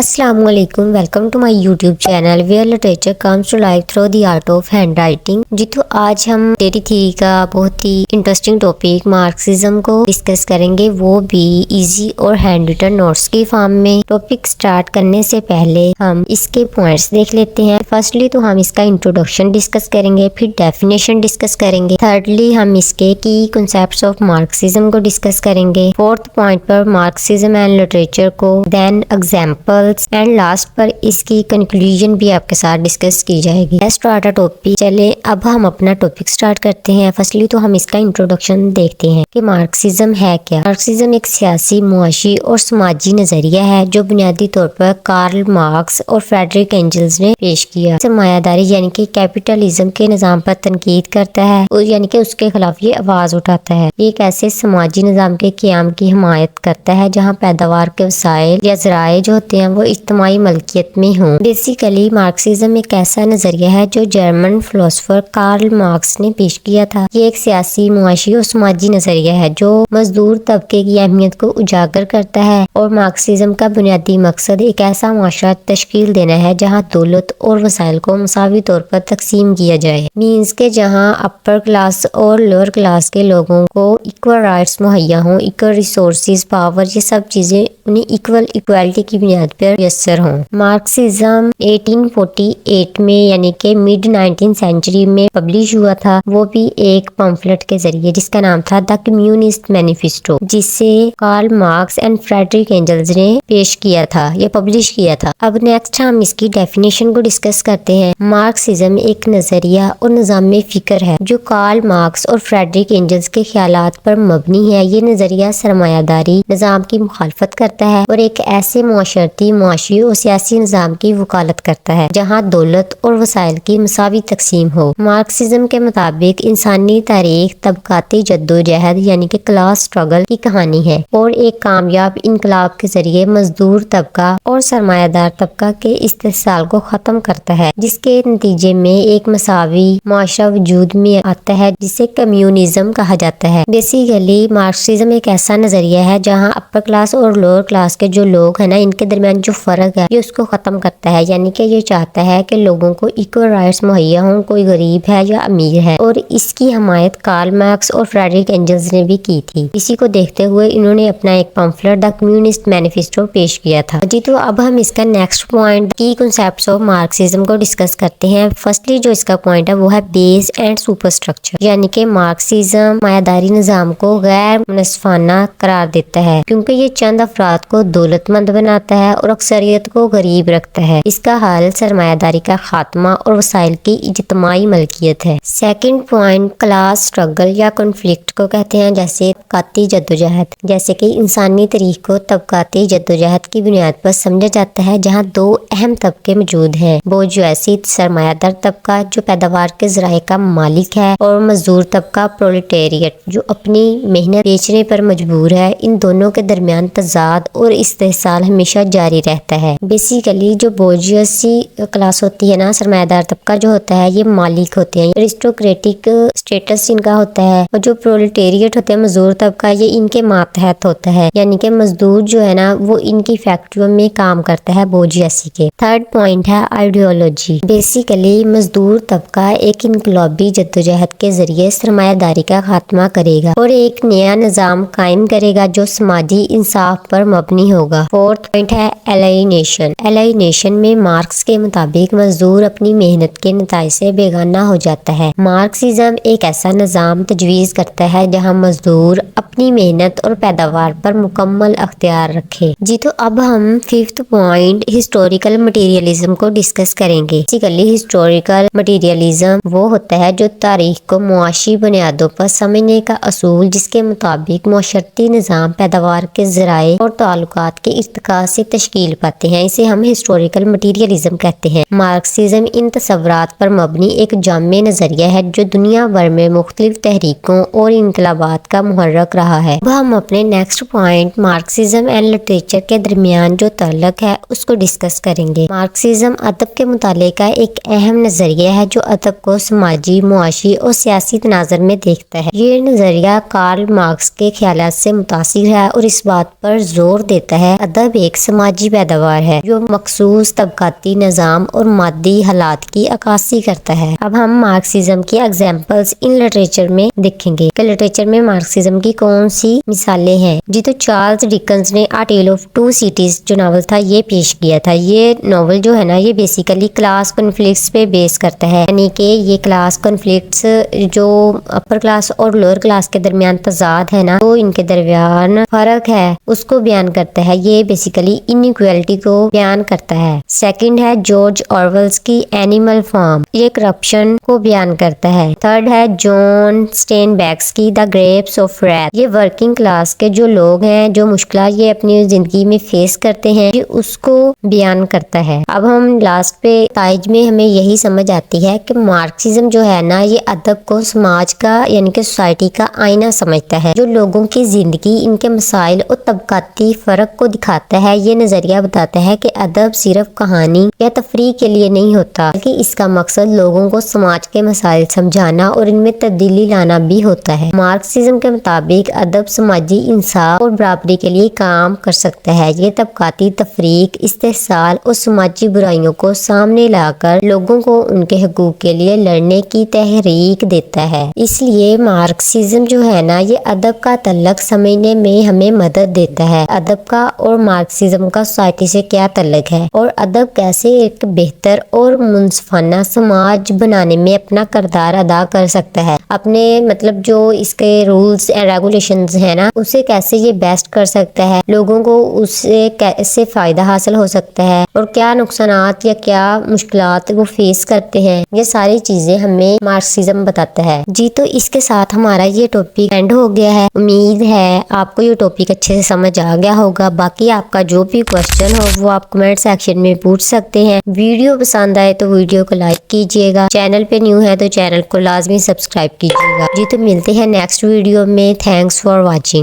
السلام علیکم، welcome to my YouTube channel where literature comes to life through the art of handwriting. جی تو آج ہم ڈیٹی تھری کا بہت ہی انٹرسٹنگ ٹاپک مارکسزم کو ڈسکس کریں گے، وہ بھی ایزی اور ہینڈ ریٹن نوٹس کی فارم میں۔ ٹاپک سٹارٹ کرنے سے پہلے ہم اس کے پوائنٹس دیکھ لیتے ہیں۔ فرسٹلی تو ہم اس کا انٹروڈکشن ڈسکس کریں گے، پھر ڈیفینیشن ڈسکس کریں گے۔ تھرڈلی ہم اس کے کی کنسیپٹس آف مارکسزم کو ڈسکس کریں گے۔ فورتھ پوائنٹ پر مارکسزم اینڈ لٹریچر کو، دین ایگزامپل اینڈ لاسٹ پر اس کی کنکلوژن بھی آپ کے ساتھ ڈسکس کی جائے گی۔ اسٹارٹ ٹاپک، چلے اب ہم اپنا ٹاپک سٹارٹ کرتے ہیں۔ فرسٹلی تو ہم اس کا انٹروڈکشن دیکھتے ہیں کہ مارکسزم ہے کیا۔ مارکسزم ایک سیاسی، معاشی اور سماجی نظریہ ہے جو بنیادی طور پر کارل مارکس اور فریڈرک اینجلز نے پیش کیا۔ سرمایہ داری یعنی کہ کیپٹلزم کے نظام پر تنقید کرتا ہے، یعنی کہ اس کے خلاف یہ آواز اٹھاتا ہے۔ یہ ایک ایسے سماجی نظام کے قیام کی حمایت کرتا ہے جہاں پیداوار کے وسائل یا ذرائع جو ہوتے ہیں وہ اجتماعی ملکیت میں ہوں۔ بیسیکلی مارکسزم ایک ایسا نظریہ ہے جو جرمن فلسفر کارل مارکس نے پیش کیا تھا۔ یہ ایک سیاسی، معاشی اور سماجی نظریہ ہے جو مزدور طبقے کی اہمیت کو اجاگر کرتا ہے، اور مارکسزم کا بنیادی مقصد ایک ایسا معاشرہ تشکیل دینا ہے جہاں دولت اور وسائل کو مساوی طور پر تقسیم کیا جائے، مینز کے جہاں اپر کلاس اور لوور کلاس کے لوگوں کو ایکول رائٹس مہیا ہوں، ایکول ریسورسز، پاور، یہ سب چیزیں انہیں ایکوالٹی کی بنیاد پر میسر ہوں۔ مارکسزم 1848 میں یعنی کہ مڈ 19 سینچری میں پبلش ہوا تھا، وہ بھی ایک پمفلٹ کے ذریعے جس کا نام تھا دا کمیونسٹ مینیفیسٹو، جسے Karl Marx and Friedrich Engels نے پیش کیا تھا یا پبلش کیا تھا۔ اب نیکسٹ ہم اس کی ڈیفینیشن کو ڈسکس کرتے ہیں۔ مارکسزم ایک نظریہ اور نظام فکر ہے جو کارل مارکس اور فریڈرک اینجلز کے خیالات پر مبنی ہے۔ یہ نظریہ سرمایہ داری نظام کی مخالفت کرتا ہے اور ایک ایسے معاشرتی، معاشی اور سیاسی نظام کی وکالت کرتا ہے جہاں دولت اور وسائل کی مساوی تقسیم ہو۔ مارکسزم کے مطابق انسانی تاریخ طبقاتی جدوجہد یعنی کہ کلاس سٹرگل کی کہانی ہے، اور ایک کامیاب انقلاب کے ذریعے مزدور طبقہ اور سرمایہ دار طبقہ کے استحصال کو ختم کرتا ہے، جس کے نتیجے میں ایک مساوی معاشرہ وجود میں آتا ہے جسے کمیونزم کہا جاتا ہے۔ بیسیکلی مارکسزم ایک ایسا نظریہ ہے جہاں اپر کلاس اور لوور کلاس کے جو لوگ ہیں نا، ان کے درمیان جو فرق ہے یہ اس کو ختم کرتا ہے، یعنی کہ یہ چاہتا ہے کہ لوگوں کو ایکول رائٹس مہیا ہوں، کوئی غریب ہے یا امیر ہے، اور اس کی حمایت کارل مارکس اور فریڈرک اینجلز نے بھی کی تھی۔ اسی کو دیکھتے ہوئے انہوں نے اپنا ایک پمفلٹ دا کمیونسٹ مینیفیسٹو پیش کیا تھا۔ جی تو اب ہم اس کا نیکسٹ پوائنٹ کی کنسیپٹس آف مارکسزم کو ڈسکس کرتے ہیں۔ فرسٹلی جو اس کا پوائنٹ ہے وہ ہے بیس اینڈ سپر اسٹرکچر، یعنی کہ مارکسزم مایاداری نظام کو غیر منصفانہ قرار دیتا ہے کیونکہ یہ چند افراد کو دولت مند بناتا ہے اور اکثریت کو غریب رکھتا ہے۔ اس کا حل سرمایہ داری کا خاتمہ اور وسائل کی اجتماعی ملکیت ہے۔ سیکنڈ پوائنٹ کلاس سٹرگل یا کنفلکٹ کو کہتے ہیں، جیسے طبقاتی جدوجہد، جیسے کہ انسانی تاریخ کو طبقاتی جدوجہد کی بنیاد پر سمجھا جاتا ہے جہاں دو اہم طبقے موجود ہیں، بورژوازی سرمایہ دار طبقہ جو پیداوار کے ذرائع کا مالک ہے، اور مزدور طبقہ پرولٹیریٹ جو اپنی محنت بیچنے پر مجبور ہے۔ ان دونوں کے درمیان تضاد اور استحصال ہمیشہ جاری رہتا ہے۔ بیسیکلی جو بورژوازی کلاس ہوتی ہے نا، سرمایہ دار طبقہ جو ہوتا ہے یہ مالک ہوتے ہیں، ارسٹوکریٹک سٹیٹس ان کا ہوتا ہے، اور جو پرولٹیریٹ ہوتے ہیں مزدور طبقہ یہ ان کے ماتحت ہوتا ہے، یعنی کہ مزدور جو ہے نا وہ ان کی فیکٹریوں میں کام کرتا ہے بورژوازی کے۔ تھرڈ پوائنٹ ہے آئیڈیالوجی۔ بیسیکلی مزدور طبقہ ایک انقلابی جدوجہد کے ذریعے سرمایہ داری کا خاتمہ کرے گا اور ایک نیا نظام قائم کرے گا جو سماجی انصاف پر مبنی ہوگا۔ فورتھ پوائنٹ ہے الینیشن۔ الینیشن میں مارکس کے مطابق مزدور اپنی محنت کے نتائج سے بیگانہ ہو جاتا ہے۔ مارکسزم ایک ایسا نظام تجویز کرتا ہے جہاں مزدور اپنی محنت اور پیداوار پر مکمل اختیار رکھے۔ جی تو اب ہم ففتھ پوائنٹ ہسٹوریکل مٹیریلزم کو ڈسکس کریں گے۔ بیسیکلی ہسٹوریکل مٹیریلزم وہ ہوتا ہے جو تاریخ کو معاشی بنیادوں پر سمجھنے کا اصول، جس کے مطابق معاشرتی نظام پیداوار کے ذرائع اور تعلقات کے ارتقاء سے تشکیل پاتے ہیں، اسے ہم ہسٹوریکل مٹیریلزم کہتے ہیں۔ مارکسزم ان تصورات پر مبنی ایک جامع نظریہ ہے جو دنیا بھر میں مختلف تحریکوں اور انقلابات کا محرک رہا ہے۔ اب ہم اپنے next point Marxism and literature کے درمیان جو تعلق ہے اس کو ڈسکس کریں گے۔ مارکسزم ادب کے مطالعے کا ایک اہم نظریہ ہے جو ادب کو سماجی، معاشی اور سیاسی تناظر میں دیکھتا ہے۔ یہ نظریہ کارل مارکس کے خیالات سے متاثر ہے اور اس بات پر زور دیتا ہے ادب ایک سماجی پیداوار ہے جو مخصوص طبقاتی نظام اور مادی حالات کی عکاسی کرتا ہے۔ اب ہم مارکسزم کی ایگزامپلز ان لٹریچر میں دیکھیں گے کہ لٹریچر میں مارکسزم کی کون سی مثالیں ہیں۔ جی تو چارلز ڈکنز نے A Tale of Two Cities جو ناول تھا یہ پیش کیا تھا۔ یہ ناول جو ہے نا یہ بیسیکلی کلاس کنفلکٹس پہ بیس کرتا ہے، یعنی کہ یہ کلاس کنفلکٹس جو اپر کلاس اور لوور کلاس کے درمیان تضاد ہے نا، تو ان کے درمیان فرق ہے اس کو بیان کرتا ہے۔ یہ بیسیکلی انیکویلٹی کو بیان کرتا ہے۔ سیکنڈ ہے جارج آرویلز کی اینیمل فارم، یہ کرپشن کو بیان کرتا ہے۔ تھرڈ ہے جان اسٹین بیکس کی دا گریپس آف ریتھ، یہ ورکنگ کلاس کے جو لوگ ہیں جو مشکلات یہ اپنی زندگی میں فیس کرتے ہیں یہ اس کو بیان کرتا ہے۔ اب ہم لاسٹ پہ تائج میں ہمیں یہی سمجھ آتی ہے کہ مارکسزم جو ہے نا یہ ادب کو سماج کا یعنی کہ سوسائٹی کا آئینہ سمجھتا ہے، جو لوگوں کی زندگی، ان کے مسائل اور طبقاتی فرق کو دکھاتا ہے۔ یہ نظریہ بتاتا ہے کہ ادب صرف کہانی یا تفریح کے لیے نہیں ہوتا بلکہ اس کا مقصد لوگوں کو سماج کے مسائل سمجھانا اور ان میں تبدیلی لانا بھی ہوتا ہے۔ مارکسزم کے مطابق ادب سماجی انصاف اور برابری کے لیے کام کر سکتا ہے۔ یہ طبقاتی تفریق، استحصال اور سماجی برائیوں کو سامنے لا کر لوگوں کو ان کے حقوق کے لیے لڑنے کی تحریک دیتا ہے۔ اس لیے مارکسزم جو ہے نا یہ ادب کا تعلق سمجھنے میں ہمیں مدد دیتا ہے۔ ادب کا اور مارکسزم کا سوسائٹی سے کیا تعلق ہے اور ادب کیسے ایک بہتر اور منصفانہ سماج بنانے میں اپنا کردار ادا کر سکتا ہے، اپنے مطلب جو اس کے رولز اینڈ ریگولیشنز ہیں نا اسے کیسے یہ بیسٹ کر سکتا ہے، لوگوں کو اس سے کیسے فائدہ حاصل ہو سکتا ہے اور کیا نقصانات یا کیا مشکلات وہ فیس کرتے ہیں، یہ ساری چیزیں ہمیں مارکسزم بتاتا ہے۔ جی تو اس کے ساتھ ہمارا یہ ٹاپک اینڈ ہو گیا ہے۔ امید ہے آپ کو یہ ٹاپک اچھے سے سمجھ آ گیا ہوگا۔ باقی آپ کا جو بھی کوشچن ہو وہ آپ کمنٹ سیکشن میں پوچھ سکتے ہیں۔ ویڈیو پسند آئے تو ویڈیو کو لائک کیجیے گا، چینل پہ نیو ہے تو چینل کو لازمی سبسکرائب کیجیے گا۔ جی تو ملتے ہیں نیکسٹ ویڈیو میں۔ Thanks for watching.